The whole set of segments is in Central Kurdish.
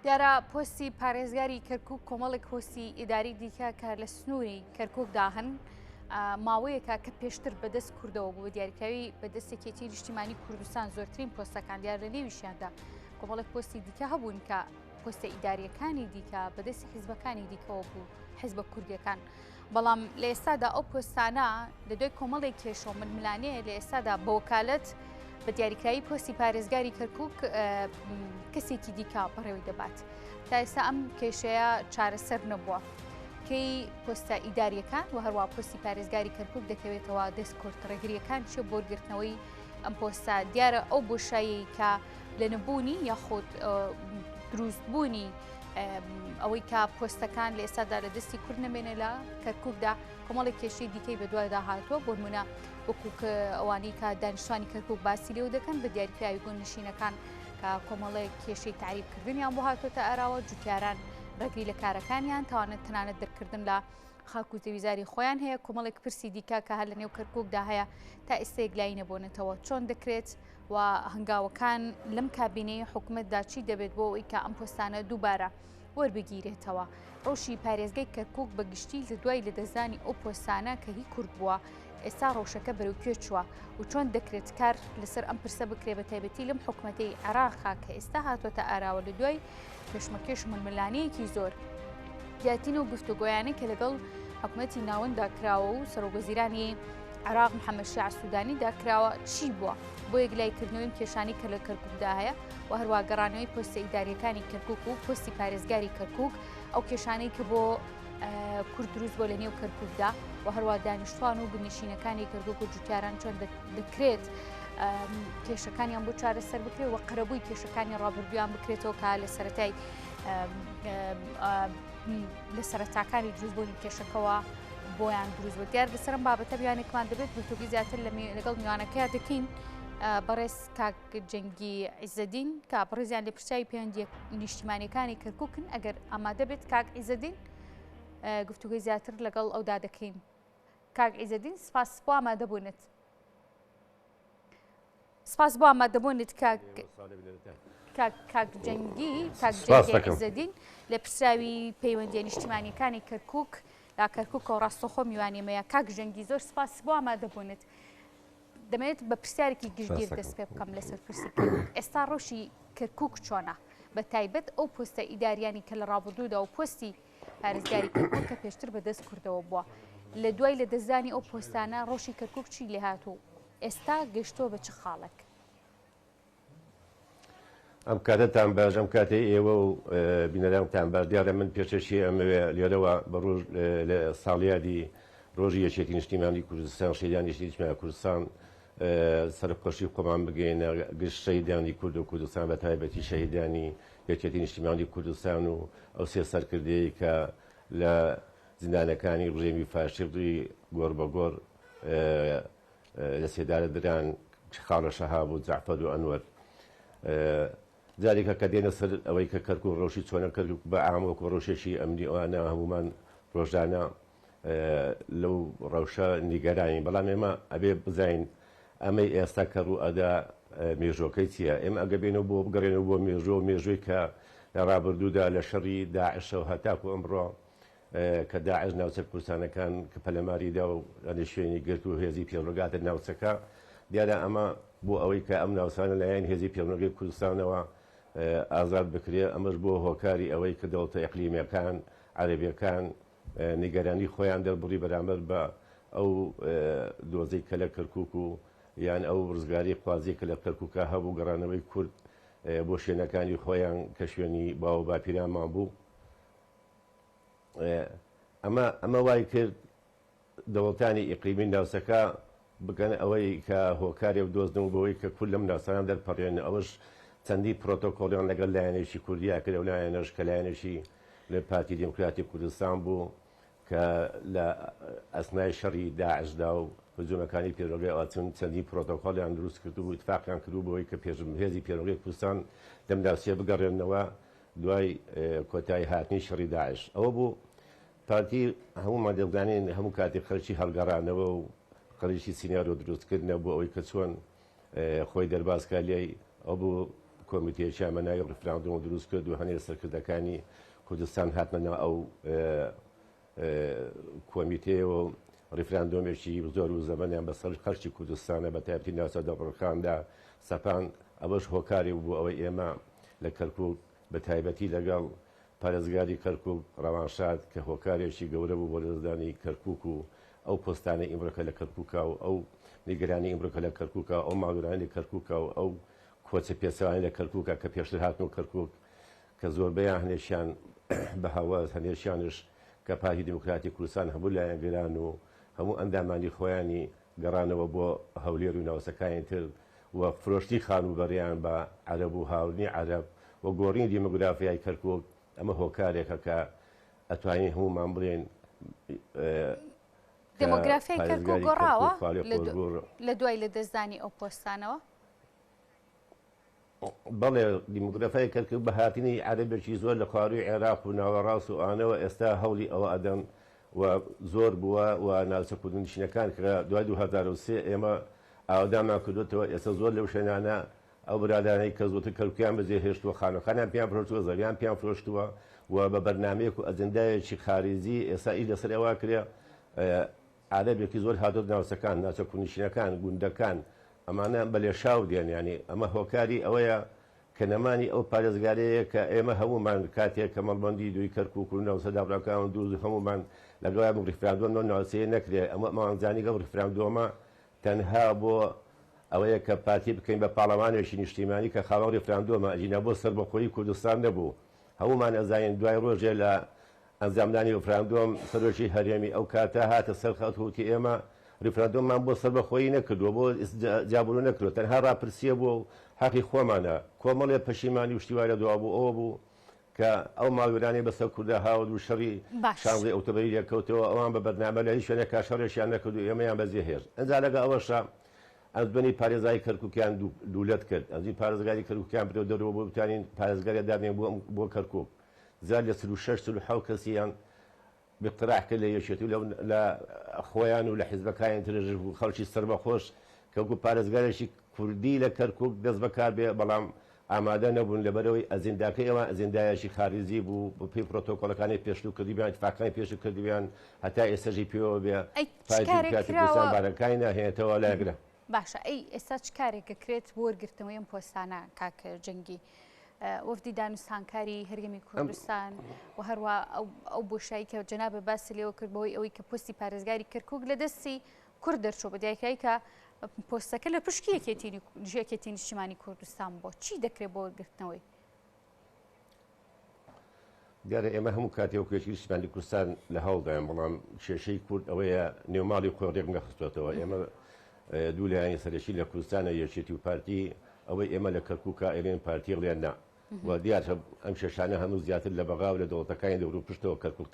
دیارە پۆستی پارێزگاری کەرکووک کۆمەڵێک پۆستی ئیداری دیکە کە لە سنووری کەرکووکدا هەن ماوەیەکە کە پێشتر بەدەست کوردەوە بوو دیاریکراوی بەدەستێکێتی نیشتیمانی کوردستان زۆرترین پۆستەکان دیار لە نێویشیاندا کۆمەڵێک پۆستی دیکە هەبوون کە پۆستە ئیداریەکانی دیکە بەدەستی حیزبەکانی دیکەوە بوو حیزبە کوردیەکان بەڵام لە ئێستادا ئەو پۆستانە لە دوای کۆمەڵێک کێشە و ململانەیە لە ئێستادا بە وەکالەت بە دیاریکراوی پۆستی پارێزگاری کەرکووک کەسێکی دیکە بەڕێوەی دەبات تا ئێستا ئەم کێشەیە چارەسەر نەبووە کەی پۆستە ئیداریەکان و هەروە پۆستی پارێزگاری کەرکووک دەکەوێتەوە دەست کۆرتڕێگریەکان چێ بۆ گرتنەوەی ئەم پۆستە دیارە ئەو بۆشایی کە لە نەبوونی یاخۆت دروستبوونی ئەوەی کە پۆستەکان لە ئێستادا لە دەستی کورد نەمێنە لە کەرکووکدا کۆمەڵێک کێشەی دیکەی بەدوایدا هاتووە بۆ نمونە وەکوک ئەوانەی کە دانیشتوانی کەرکووک باسی لێو دەکەن بە دیاریکراوی بوون نشینەکان کە کۆمەڵێک کێشەی تعریبکردنیان بۆ هاتوۆتە ئاراوە جوتیاران ڕێگری لە کارەکانیان تاوانێت تەنانەت دەرکردن لە خاک و زەویزاری خۆیان هەیە کۆمەڵێک پرسی دیکە کە هەر لە نێو کەرکووکدا هەیە تا ئێستا یەکلایی نەبوونەتەوە چۆن دەکرێت و هەنگاوەکان لەم کابینەی حکوومەتدا چی دەبێت بۆ ئەوەی کە ئەم پۆستانە دووبارە وەربگیرێتەوە ڕۆژی پارێزگای کەرکووک بە گشتی لە دوای لە دەزانی ئەو پۆستانە کە هی کورد بووە ئێستا ڕۆژەکە بەرەوکوێ چووە و چۆن دەکرێت کار لەسەر ئەم پرسە بکرێ بە تایبەتی لەم حکوومەتەی عێراقا کە ئێستا هاتوۆتە ئاراوە لە دوای کێشمەکێش ململانەیەکی زۆر یاتینە و گفتوگۆیانەی کە لەگەڵ حکوومەتی ناوەندا کراوە و سەرۆکوەزیرانی عێراق محەممەد شیع سوودانی داکراوە چی بووە بۆ یەکلایکردنەوەی کێشانی کە لە کەرکووکدا هەیە و هەروە گەڕانەوەی پۆستە ئیداریەکانی کەرکووک و پۆستی پارێزگاری کەرکووک ئەو کێشانەی کە بۆ کورد دروست بۆ لە نێو کەرکووکدا و هەروە دانیشتوان و گنیشینەکانی کەرکووک و جوتیاران چۆن دەکرێت کێشەکانیان بۆ چارەسەر بکرێت و قەرەبووی کێشەکانی ڕابردویان بکرێتەوە کە لە سەرەتای لە سەرەتاکانی دروستبوونی کێشەکەەوە بۆیان دروست بوو دیار لەسەرم بابەتە بیانێکمان دەبێت بەتوگی زیاتر لەگەڵ میوانەکەی دەکەین بەڕێز کاک جەنگی عیزەدین کە بەڕێزیان لە پرسیاوی پەیوەندی نیشتیمانیەکانی کەرکووکن ئەگەر ئامادە بێت کاک عیزەدین گفتوگوی زیاتر لەگەڵ ئەودا دەکەین کاک عیزەدین سپاس بۆ ئامادەبوونت سپاس بۆ ئامادەبوونت کاک جەنگی عیزەدین لە پرسیاوی پەیوەندی نیشتیمانیەکانی کەرکووک لا کەرکووکەوە ڕاستەخۆ میوانیمەیە کاک ژەنگی زۆر سپاس بۆ ئامادەبوونت دەمەوێت بە پرسیارێکی گشتگیر دەست پێ بکەم لەسەر پرسی کەرکووک ئێستا ڕۆژی کەرکووک چۆنە بە تایبەت ئەو پۆستە ئیداریانی کە لە ڕابردوودا و پۆستی پارێزگاری کەرکووک کە پێشتر بەدەست کوردەوە بووە لە دوای لە دەستدانی ئەو پۆستانە ڕۆژی کەرکووک چی لێ هاتوو ئێستا گەشتۆ بە چ خاڵێک ئەم کاتتان باش ئەم کاتەی ئێوە و بینەرانتان باش دیارە من پێشەشی ئەمەوێ لێرەوە بە ڕۆژ لە ساڵیادی ڕۆژی یەکێتی نیشتیمانی کوردستان شەیدانی نیشتیمانی کوردستان سەرخۆشی خۆمان بگەینە گشت شەیدانی کورد و کوردستان بە تایبەتی شەیدانی یەکێتی نیشتیمانی کوردستان و ئەو سێ سەرکردەیە کە لە زیندانەکانی ڕژێمی فاشیستی گۆڕ بە گۆڕ لە سێدارە دران خاڵە شەهاب و جەعفەر و ئەنوەر جارێکە کە دێنە سەر ئەوەی کە کەرکووک ڕۆژی چۆنە کەرکووک بە ئامۆکو ڕۆژێکی ئەمنی ئەوانە هەمومان ڕۆژانە لەو ڕەوشە نیگەرانی بەڵام ئێمە ئەبێ بزین ئەمەی ئێستا کە ڕوو ئەدا مێژۆکەی چییە ئێمە ئەگە بێنەوە بۆ بگەڕێنەوە بۆ مێژۆ مێژووی کە لە ڕابردوودا لە شەڕی داعشە و هەتاکو ئەمڕۆ کە داعش ناوچە کوردستانەکان کە پەلەماریدا و لە شوێنی گرت و هێزی پێڵۆگاتە ناوچەکە دیارە ئەمە بۆ ئەوەی کە ئەم ناوچانە لایەن هێزی پێڵۆگەی کوردستانەوە ئازاد بکرێ ئەمەش بۆ هۆکاری ئەوەی کە دەوڵەتە ئیقلیمیەکان عەرەبیەکان نیگەرانی خۆیان دەربڕی بەرامبەر بە ئەو دۆزەی کە لە کەرکووک و یان ئەو ڕزگاری خوازی کە لە کەرکووکە هەبوو گەڕانەوەی کورد بۆ شوێنەکانی خۆیان کە شوێنی باو باپیرانمان بوو ئەمە وای کرد دەوڵەتانی ئیقلیمی ناوچەکە بگەن ئەوەی کە هۆکاری و دۆزنەوە بەوەی کە کورد لەم ناوچانە دەرپەڕێن ئەوەش چەندی پرۆتۆکۆڵیان لەگەڵ لایەنێکی کوردیا کرد و لایەنەش کە لایەنێکی لە پارتی دموکراتی کوردستان بوو کە لە ئەسنای شەڕی داعشدا و هجوومەکانی پێرۆگەی ئاچون چەندی پرۆتۆکۆڵیان دروست کرد و اتفاقیان کردو بەوەی کە هێزی پێرۆگەی کوردستان لەم ناوچەیە بگەڕێنەوە دوای کۆتایی هاتنی شەڕی داعش ئەوە بوو پارتی هەموومان دەزانین هەموو کاتێک خەرکی هەڵگەڕانەوە و خەریکی سینیارۆ دروستکردنە بۆ ئەوەی کە چۆن خۆی دەرباسکە لێی ئەو بوو کۆمیتەیەکی ئەمەنای ڕفراندۆم دروست کرد و هەنێ سەرکردەکانی کوردستان هاتمەنەوە ئەو کۆمیتەیەوە ڕفراندۆمێکی زۆر و زەمەنیان بەسەر خەرچی کوردستانە بە تایبەتی ناوچە دەڕەکاندا سەپان ئەوەش هۆکاری بوو ئەوەی ئێمە لە کەرکووک بە تایبەتی لەگەڵ پارێزگاری کەرکووک ڕەوانشاد کە هۆکارێکی گەورە بوو بۆ لەدەستدانی کەرکووک و ئەو پۆستانە ئیمڕەکە لە کەرکووکا و ئەو نیگەرانی ئیمڕەکە لە کەرکووکە ئەو ماگرانی کەرکووکە و ئەو کۆچە پێچەوانی لە کەرکووکە کە پێشتر هاتن و کەرکووک کە زۆربەیان هەنێشیان بە هەواز هەنێشیانش کە پارتی دموکراتی کوردستان هەموو لایەن گەران و هەموو ئەندامانی خۆیانی گەڕانەوە بۆ هەولێر و ناوچەکانی تر و فرۆشتی خانوبەریان بە عەرەب و هاوڕنی عەرەب و گۆڕینی دیمۆگرافیای کەرکووک ئەمە هۆکارێکە کە ئەتوانین هەمومان بڵێن دمۆگرافیای کەرکووک گۆڕاوە لە دوای لەدەستدانی ئەو پۆستانەوە. بەڵێ دیموگرافای کەرکووک بە هاتنی عەرەبێکی زۆر لە خواروی عێراق و ناوەڕاست و ئانەوە ئێستا هەوڵی ئەوە ئەدەن و زۆر بووە و ناوچە کوردنشینەکان کە دوای 2003 ئێمە ئاودامان کردوێتەوە ئێستا زۆر لەو شوێنانە ئەو برادانەی کە زۆرتر کەرکووکیان بەجێهێشتووە خانەخانیان پیان فرۆشتووە زەویان پیان فرۆشتووە و بە بەرنامەیەک و ئەجەندایەکی خارجی ئێستا ئیش لەسەر ئەوە کرێ عەرەبێکی زۆر هاتۆ ناوچەکان ناوچە کوردنشینەکان گوندەکان ئەمانە بە لێشاو دێن ینی ئەمە هۆکاری ئەوەیە کە نەمانی ئەو پارێزگارەیە کە ئێمە هەمومان کاتێک کە مەڵبەندی دوی کەرکووک و ناوچەدابڕەکان دوو هەمومان لەگەڵای ڕیفراندۆم ناوچەیە نەکرێ ئەمە مامانزانی گەڵ ڕیفراندۆمە تەنها بۆ ئەوەیە کە پارتی بکەین بە پاڵەمانێکی نیشتیمانی کە خاوەن ڕیفراندۆمە ئەجینە بۆ سەربەخۆیی کوردستان نەبوو هەمومان ئەزانین دوای ڕۆژێ لە ئەنجامدانی ڕیفراندۆم سەرۆکی هەرێمی ئەو کاتە هاتە سەر خەڵکی ئێمە ریفراندۆممان بۆ سەربەخۆیی نەکردووە بۆ جابوو نەکردووە تەنها ڕاپرسیە بۆ حەقی خۆمانە کۆمەڵێ پەشیمانی وشتیوارە دوا بوو ئەوە بوو کە ئەو ماوەرانی بەسەر کووردا هاوڵ و شەڕی شانزەی ئۆتۆمۆبیلی لەکەوتەوە ئەوان بە بەرنامە لە هیچ شوێنێکا شەڕێکیان نەکرد و ئێمەیان بەجێهێشت ئەنجا لەگە ئەوەشە ئەنجومەنی پارێزایی کەرکووکیان دوولەت کرد ئەنجی پارێزگاری کەرکووکیان برێ دەرەوە بۆ بتوانین پارێزگاری دادنێن بۆ کەرکووک زار لە 36 کەسیان باقتراح کرد لە یەکێتی لە خۆیان و لە حیزبەکانی ترژ بوو خەڵکی سەربەخۆش کەوکو پارێزگارێکی کوردی لە کەرکووک دەست بەکار بێ بەڵام ئامادە نەبوون لەبەرەوەی ئەزینداکەی ئەوان ئەزیندایەکی خارجی بوو بۆ پێی پرۆتۆکۆلەکانی پێشتو کردیان اتفاقەکانی پێشتو کردیان هەتا ئێستاژی پێوە بێ بارەکانی ناهێنێتەوە لایەگرە. باشە ئەی ئێستا چ کارێکە کرێت بۆ وەرگرتنەوەی ئەم پۆستانە کاکە جەنگی وەفدی دانوستانکاری هەرێمی کوردستان و هەروە ئەو بۆشایی کە جەنابە باسی لێوە کرد بەوەی ئەوەی کە پۆستی پارێزگاری کەرکووک لە دەستی کورد دەرچوو بە دیاریکایی کە پۆستەکە لە پشکی یەکێتی نیشتیمانی کوردستان بۆ چی دەکرێت بۆ وەرگرتنەوەی؟ دیارە ئێمە هەموو کاتێکێکی نیشتیمانی کوردستان لە هەوڵدایان بەڵام کێشەی کورد ئەوەیە نێوماڵی خۆی ڕێک نەخستوێتەوە ئێمە دوو لایەنی سەرەکی لە کوردستانە یەکێتی و پارتی ئەوەی ئێمە لە کەرکووکە ئێرێن پارتی ڕێن نا و دیار ئەم شێشانە هەموو زیاتر لە بەغاو لە دەوڵەتەکانی دەور و پشتەوە کەرکووک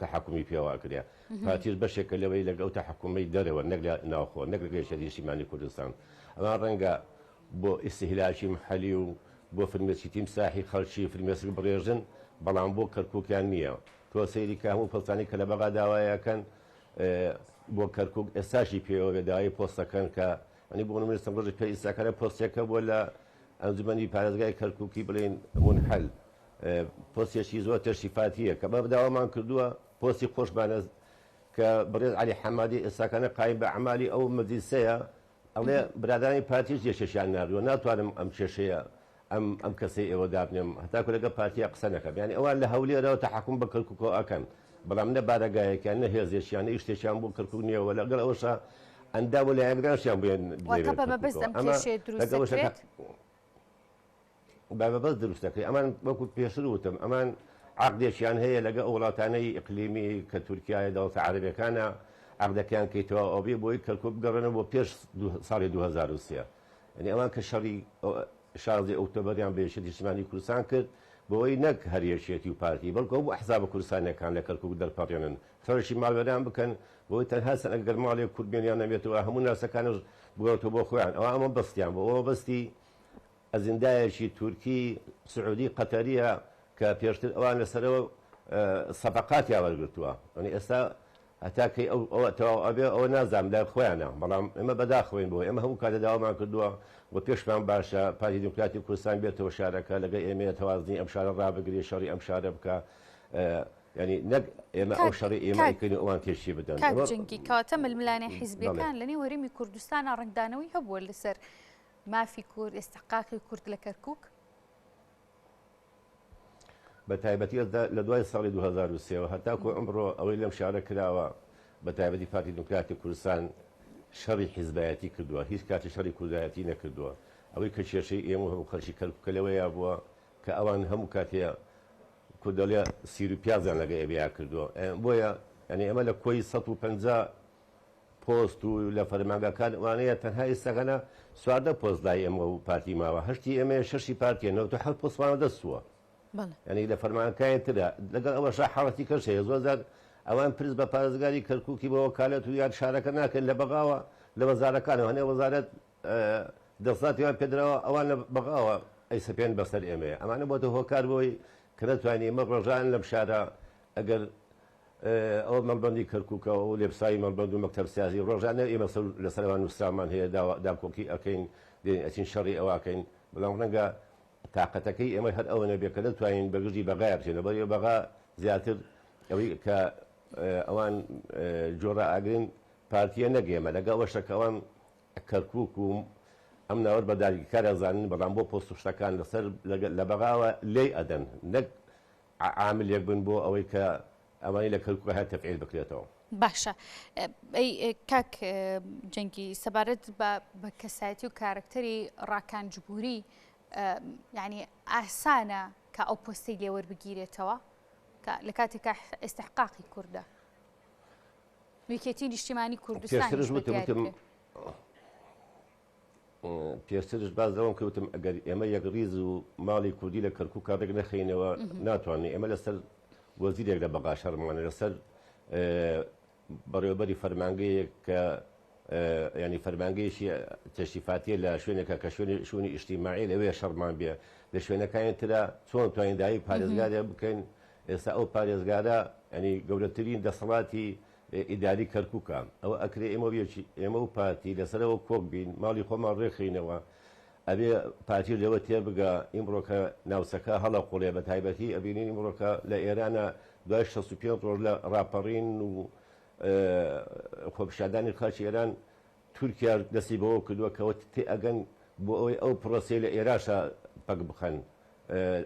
تەحەکومی پێوە کرێ پارتیش بەشێکە لەوەی لەگەڵ تەحەکومەی دەرەوە نەک لە ناوخۆ نەک لە گەشتە نیشتیمانی کوردستان ئەمە ڕەنگە بۆ ئیستیهلاکی محەلی و بۆ فرمێسکی تیمساحی خەڵکی فرمێسک بڕێژن بەڵام بۆ کەرکووکیان نییە تۆ سەیری کە هەموو پەلسانی کە لە بەغا داوایەکەن بۆ کەرکووک ئێستاشی پێوە بێداوای پۆستەکەن کە ئەنی بۆ نمونە ڕۆژی پێ ئیساکانە پۆستێکە بۆ لە ئەنجومەنی پارێزگای کەرکووکی بڵێن منحەل پۆستێکی زۆر تەشریفاتیە کە بە بەداوامان کردووە پۆستی خۆشمانە کە بڕێز عەلی حەمادی ئێستاکانە قایم بە عەمالی ئەو مەجلیسەیە ئەڵێ برادرانی پارتیش یەکێکیان ناردووە ناتوانم ئەم کێشەیە ئەم کەسەی ئێوە دابنێم هەتاکو لەگە پارتیە قسە نەکەم یعنی ئەوان لە هەولێرەوە تەحەکوم بە کەرکووکەوە ئەکەن بەڵام نە بارەگایەکیان نە هێزێکیان نە شتێکیان بۆ کەرکووک نییەوە لەگەڵ ئەوەشە ئەندام و لایەنگرانشیان بێن بەبەست دروست دەکرێت ئەمان وەکو پێشتر وتم ئەمان عەقدێکیان هەیە لەگە وڵاتانەی ئیقلیمی کە تورکیای دەوڵەتە عەرەبیەکانە عەقدەکەیان کەیتەوە ئەوبێ بۆی کەرکووک بگەڕێنەوە بۆ پێش ساڵی 2003 یعنی ئەوان کە شەڕی 16 ئۆکتۆبەریان بە یەکێتی نیشتیمانی کوردستان کرد بۆەوەی نەک هەر یەکێتی و پارتی بەڵکو هەموو ئەحزابە کوردستانیەکان لە کەرکووک دەرپەڕێنن خەڵکی ماڵوێران بکەن بۆی تەنها سەر ئەگەر ماڵێک کورد نەبێتەوە هەموو ناسەکانش بگەوتەوە بۆ خۆیان ئەوە ئەمە بەستیان بۆ ئەوە بەستی ئەزیندایەکی تورکی سعودی قەتەریە کە پێشتر ئەوان لەسەرەوە سەفەقاتی وەرگرتووە ئەنی ئێستا هەتاکەی ئەوە ئەوە نازام لای خۆیانە بەڵام ئێمە بەداخۆین بۆ ئێمە هەموو کاتە داوامان کردووە و پێشمان باشە پارتی دموکراتی کوردستان بێتەوە شارەکە لەگەڵ ئێمە تەوازنی ئەم شارە ڕابگری شەڕی ئەم شارە بکە ینی نەک ئێمە ئەو شەڕی ئێمەکەین ئەوان تێشی بدەن کاکجنگی کاتە ململانە حیزبەکان لەنێ وەرمی کوردستانە ڕنگدانەوەی هەبووە لەسەر مافی کورد ئێستحقاقی کورد لە کەرکووک بە تایبەتی لە دوای ساڵی 2023 هەتاکو ئەمڕۆ ئەوەی لەم شارە کراوە بە تایبەتی پارتی دموکراتی کوردستان شەڕی حیزبایەتی کردووە هیچ کاتی شەڕی کوردایەتی نەکردووە ئەوەی کە کێشەی ئێمە هەموو خەڵکی کەرکووکە لەوەیە بووە کە ئەوان هەموو کاتەیە کوردەڵێ سیر و پیازان لەگە ئێبیا کردووە بۆیە ئەنی ئەمە لە کۆی 150 پۆست و لە فەرمانگەکان وانەیە تەنها ئێستاکەنە سواردە پۆستدای ئێمە و پارتی ماوە هەشتی ئێمە شەشی پارتیەنەوە تو حەوت پۆستوانە دەستووە ینی لە فەرمانەکانی ترە لەگەڵ ئەوەش حاڵەتی کەشەیە زۆرجار ئەوان پرس بە پارێزگاری کەرکووکی بە وەکالەت و یان شارەکە ناکەن لە بەغاوە لە وەزارەکانەوە هەنێ وەزارەت دەسڵاتیان پێدراوە ئەوان لە بەغاوە ئەیسەپێن بەسەر ئێمەیە ئەمانە بۆتە هۆکار بۆی کە نەتوانانی ئێمە ڕۆژان لەم شارە ئەگەر ئەوە مەڵبەندی کەرکووکە و لێبسایی مەڵبەند و مەکتەب سیاسی ڕۆژانە ئێمە لەسەروان نووسرامان هەیە داکۆکی ئەەکەین ئەچین شەڕی ئەوواکەین بەڵام ڕەنگە تااقەتەکەی ئێمە هەر ئەوە نەبێت کە دەتوانین بەگژی بەغای بچێن بەڵێ بەغا زیاتر ئەوەی کە ئەوان جۆرە ئاگرین پارتیە نەگەێمە لەگە ئەوەشەکەوان کەرکووک و ئەم ناوەر بەداریکارە زانین بەڵام بۆ پۆست شتەکان لەسەر لە بەغاوە لێی ئەدەن نەک عاملێک بن بۆ ئەوەی کە ئەوانی لە کەرکووک هەر تەفعیل بکرێتەوە باشە ئەی کاک جەنگی سەبارەت بە کەسایەتی و کارکتەری ڕاکانجبووری یعنی ئاسانە کە ئەو پۆستی لێوەربگیرێتەوە لە کاتێکا ئێستحقاقی کووردە ویکێتی نیشتیمانی کوردستان پێشترش باز دەوام کەوتم ئەگەر ئێمە یەک ڕیز و ماڵی کوردی لە کەرکووک کاتێک نەخینەوە ناتوانین ئێمە لەسەر وەزیرێک لە بەغا شەڕمانە لەسەر بەڕێوەبەری فەرمانگەیەک کە ینی فەرمانگەیشی تەشریفاتیە لە شوێنێکە کە شوێنی ئیجتیماعی لەوەیە شەڕمان بێ لە شوێنەکانی ترا چۆن توانین داوای پارێزگارێ بکەین ئێستا ئەو پارێزگارە ینی گەورەترین دەسەڵاتی ئیداری کەرکووکە ئەوە ئەکرێ ئێمە و پارتی لەسەرەوە کۆک بین ماڵی خۆمان ڕێخینەوە ئەبێ پارتی لەوە تێبگە ئیمڕۆکە ناوسەکە هەڵە قوڵێ بە تایبەتی ئەبینین ئیمڕۆکە لە ئێرانە دوای 65 ڕۆژ لە ڕاپەڕین و خۆپیشاندانی خەڵکی ئێران تورکیا دەستی بەوە کردووە کەەوە تێ ئەگەن بۆ ئەوەی ئەو پرۆسی لە ئێراشە پەک بخەن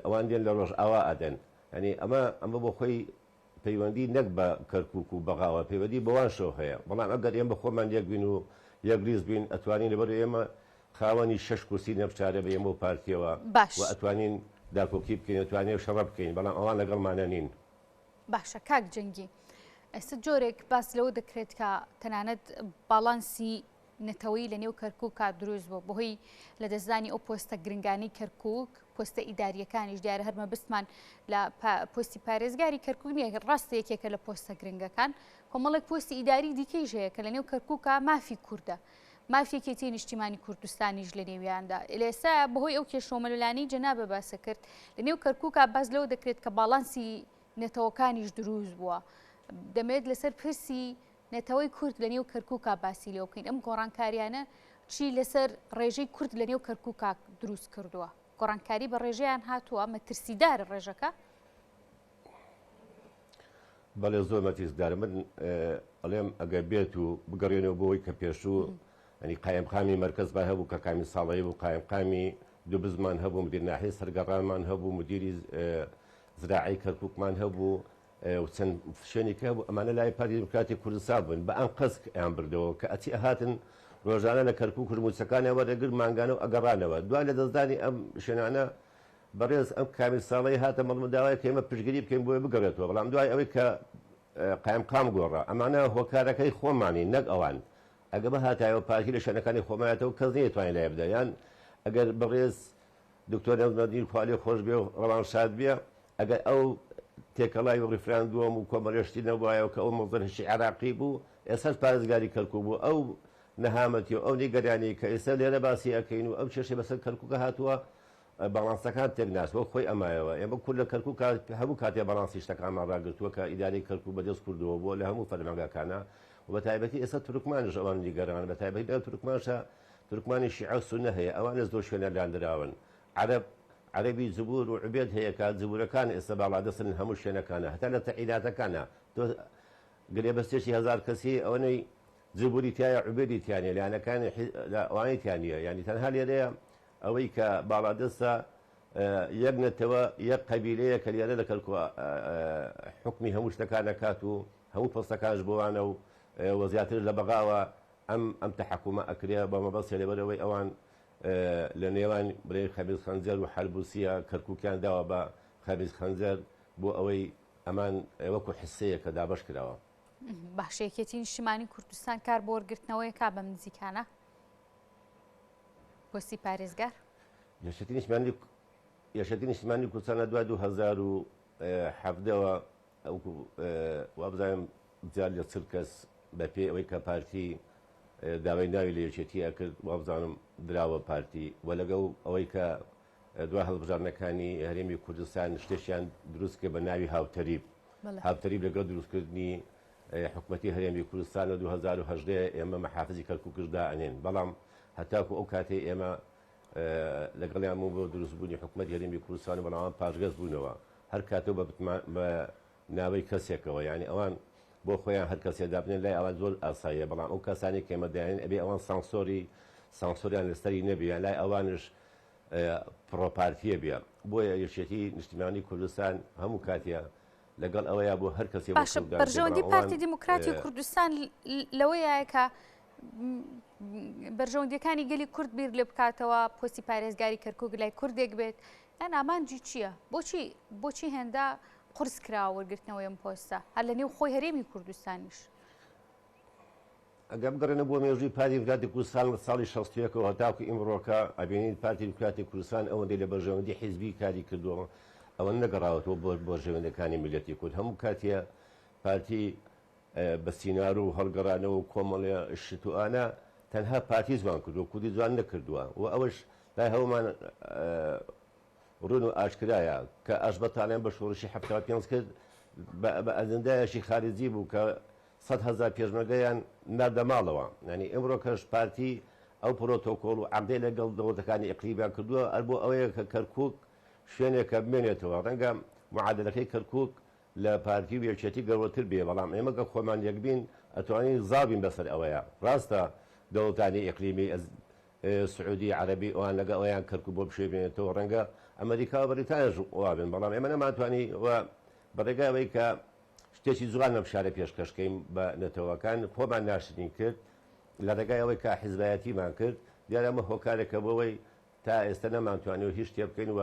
ئەوان دێن لە ڕۆژ ئاوا ئەدەن ئەنی ئەمە بۆ خۆی پەیوەندی نەک بە کەرکووک و بەغاوە پەیوەندی بەوان شۆ هەیە بەڵام ئەگەر ئێمە خۆمان یەک بین و یەک ریز بین ئەتوانین لەبەر ئێمە خاوەنی 6 کورسی نەبچارە بە ئێمە و پارتیەوە و ئەتوانین داکۆکی بکەین ئەتوانێ شەڕە بکەین بەڵام ئەوان لەگەڵمانە نین باشە کاک جەنگی ئێستا جۆرێک باس لەوە دەکرێت کە تەنانەت باڵانسی نەتەوەی لە نێو کەرکووکە دروست بوو بەهۆی لە دەستدانی ئەو پۆستە گرنگانی کەرکووک پۆستە ئیداریەکانیش دیارە هەرمە بستمان لە پۆستی پارێزگاری کەرکووک نیە ڕاستە یەکێکە لە پۆستە گرنگەکان کۆمەڵێک پۆستی ئیداری دیکەیش هەیە کە لە نێو کەرکووکە مافی کووردە مافیەکێتی نیشتیمانی کوردستانیش لە نێویاندا ئێستا بەهۆی ئەو کێشۆمەلولانەی جەنابە باسە کرد لە نێو کەرکووکە باز لەوە دەکرێت کە باڵانسی نێتەوەکانیش دروست بووە دەمێت لەسەر پرسی نێتەوەی کورد لە نێو کەرکووکە باسی لێ بکەین ئەم گۆڕانکاریانە چی لەسەر ڕێژەی کورد لە نێو کەرکووکە دروست کردووە گۆڕانکاری بە ڕێژەیان هاتووە مەترسیدارە ڕێژەکە بەڵێ زۆر مەترسیدارە من ئەڵێم ئەگەر بێت و بگەڕێنەوە بۆەوەی کە پێشوو ئەنی قایمقامی مەرکەز با هەبوو کە کامی ساڵەیە بوو قایمقامی دوو بزمان هەبوو مدیر ناحیە سەرگەڕانمان هەبوو مدیری زراعی کەرکووکمان هەبوو چەند شوێنێکە بوو ئەمانە لای پارتی دموکراتی کوردستان بوون بە ئەم قەسک ئەیان بردەوە کە ئەچی ئەهاتن ڕۆژانە لە کەرکووک کرموچەکانی وەرەگر مانگانە و ئەگەڕانەوە دوای لە دەستدانی ئەم شوێنانە بەڕێز ئەم کامی ساڵی هاتە مەڵمەداوای کە ئێمە پشتگیری بکەین بۆی بگەڕێتەوە بەڵام دوای ئەوەی کە قایمقام گۆڕە ئەمانە هۆکارەکەی خۆمانی نەک ئەوان ئەگە بە هاتایەوە پارتی لە شوێنەکانی خۆمایەتەوە کەس نەیەتوانێت لای بدە یان ئەگەر بەڕێز دکتۆر نەزمەدین خوالی خۆش بێ و ڕەوان شاد بێ ئەگەر ئەو تێکەڵای و ڕیفراندووەم و کۆمەڵێشتی نەبووایەوە کە ئەو مەزەرشی عراقی بوو ئێستا پارێزگاری کەرکووک بوو ئەو نەهامەتی و ئەو نیگەرانی کە ئێستا لێرە باسی ئەەکەین و ئەو کێشەی بەسەر کەرکووکە هاتووە باڵانسەکان تێکناسوە خۆی ئەمایەوە ئێمە کورد لە کەرکووک هەموو کاتێ باڵانسی شتەکانمان ڕاگرتووە کە ئیداری کەرکووک بەدەست کردەوە بۆ لە هەموو فەرمانگاکانە و بە تایبەتی ئێستا تورکمانش ئەوان نیگەران بە تایبەتی لە تورکمانی شیعە و سونە هەیە ئەوانە زۆر شوێنە لاندراون عەرەبی زبور و عوبێد هەیە کە زبورەکان ئێستا باڵادەستن هەموو شوێنەکانە هەتا لە تەعیلاتەکانە گرێ بەستێکی هەزار کەسی ئەوەی زبوری تایە عوبێدی تیانە لایەنەکانی ئەوانی تیانە یعنی تەنها لێرەیە ئەوەی کە باڵادەستە یەک نەتەوە یەک قەبیلەیە کە لێرە لە کەرکووک حکمی هەموو شتەکان دەکات و هەموو پۆستەکانش بۆوانە و وەزیاتر لە بەغاوە ئەم تەحەکومە ئەکرێ بە مەبەستێ لەبەرەوەی ئەوان لە نێوان برێ خەبیز خەنجەر و حەربوسیە کەرکووکیان داوە بە خەبیز خەنجەر بۆ ئەوەی ئەمان وەکو حسەیە کە دابەش کراوە. باشەیەکێتی نیشتیمانی کوردستان کار بۆ وەرگرتنەوەی کا بەم نزیکانە پۆستی پارێزگار یەشەتی نیشتیمانی کوردستانە دوای 2017ەوە وابزانم جار لە چل کەس بە پێ ئەوەی کە پارتی داوای ناوی لە یەکێتیە کرد وابزانم دراوە پارتی وە لەگەڵ ئەوەی کە دوای هەڵبژارنەکانی هەرێمی کوردستان شتێکیان دروست کرد بە ناوی هاوتەریب لەگەڵ دروستکردنی حکوومەتی هەرێمی کوردستان لە 2010 ئێمە مەحافزی کەرکووکش دائەنێن بەڵام هەتاکو ئەو کاتێ ئێمە لەگەڵیان بۆ دروستبوونی حکوومەتی هەرێمی کوردستان و بەڵام پاشگەز بوونەوە هەر کاتەوە بە ناوەی کەسێکەوە یعنی ئەوان بۆ خۆیان هەر کەسێ دابنێن لای ئەوان زۆر ئاساییە بەڵام ئەو کەسانی کە ئێمە داێن ئەبێ ئەوان سانسۆریان لەسەری نەبیان لای ئەوانش پرۆپارتیە بێ بۆیە یەکێتی نیشتیمانی کوردستان هەموو کاتێ لەگەڵ ئەوەیە بۆ هەر کەسێ بەرژەوەندی پارتی دیموکراتی کوردستان لەوەیە کە بەرژەوەندیەکانی گەلی کورد بیر لێ بکاتەوە پۆستی پارێزگاری کەرکووک لای کوردێک بێت یان ئامانجی چییە بۆچی هێندا قرس کراوە وەرگرتنەوەی ئەم پۆستە هەر لە نێو خۆی هەرێمی کوردستانیش ئەگەر بگەڕێنە بۆ مێژووی پارتی دیموکراتی کوردستان لە ساڵی 61ەوە هەتاکو ئیمڕۆکە ئەبینین پارتی دیموکراتی کوردستان ئەوەندەی لە بەرژەوەندی حیزبی کاری کردووە ئەوە نەگەڕاوەتەوە بۆ بەرژەوەندەکانی میلەتی کورد هەموو کاتێ پارتی بە سینار و هەڵگەڕانەوە و کۆمەڵە شتوانە تەنها پارتی جوان کردووە کوردی جوان نەکردووە و ئەوەش لای هەومان ڕون و ئاشکرایە کە ئەش بەتاڵیان بە شۆڕشی 75 کرد بە ئەجەندایەکی خارجی بوو کە 100,000 پێشمەرگەیان ناردە ماڵەوە ینی ئەمڕۆ کەش پارتی ئەو پرۆتۆکۆڵ و عەقدەی لەگەڵ دەوڵەتەکانی ئیقلیمیان کردووە ئەر بۆ ئەوەیە کە کەرکووک شوێنێکە بمێنێتەوە ڕەنگە معادلەکەی کەرکووک لە پارتی و یەکێتی گەورەتر بێ بەڵام ئێمە کە خۆمان یەکبین ئەتوانین زابین بەسەر ئەوەیە ڕاستە دەوڵەتانی ئیقلیمی سعودی عەرەبی ئەوان لەگە ئەویان کەرکووک بۆ بشێبێنێتەوە ڕەنگە ئەمریکا و بەریتانیاش وابن بەڵام ئێمە نەماتوانی بەڕێگایەوەی کە شتێکی جوان لەم شارە پێشکەشکەین بە نەتەوەکان خۆمان ناشرین کرد لە ڕێگایەوەی کە حیزبایەتیمان کرد دیارە ئەمە هۆکارێکە بۆەوەی تا ئێستا نەمانتوانێت هیچ شتێ بکەین و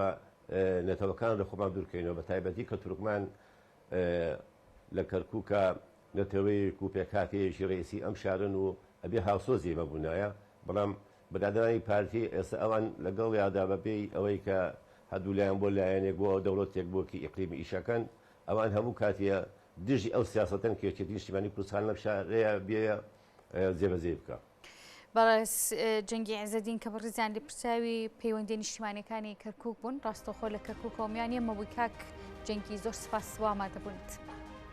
نەتەوەکان لە خۆمان دوورکەینەوە بە تایبەتی کە تورکمان لە کەرکووکە نەتەوەیەک و پێکاتەیەکی ڕێسی ئەم شارن و ئەبێ هاوسۆزی مەبوونایە بەڵام بەدادانی پارتی ئێستا ئەوان لەگەڵ یادا بەپێی ئەوەی کە هەردوو لایەن بۆ لایەنێک بۆ دەوڵەتێک بۆکی ئیقلیمی ئیشەکەن ئەوان هەموو کاتیە دژی ئەو سیاسەتەن کە یەکێتی نیشتیمانی کوردستان لەم شارەیە بێە جێبەجێ بکە. بەڵێ جەنگی عەزەدین کە بەڕێزیان لێ پرساوی پەیوەندی نیشتیمانیەکانی کەرکووک بوون ڕاستەوخۆ لە کەرکووک کۆمیان نیە مەبووی کاک جەنگی زۆر سپاس وا ئامادەبوونیت.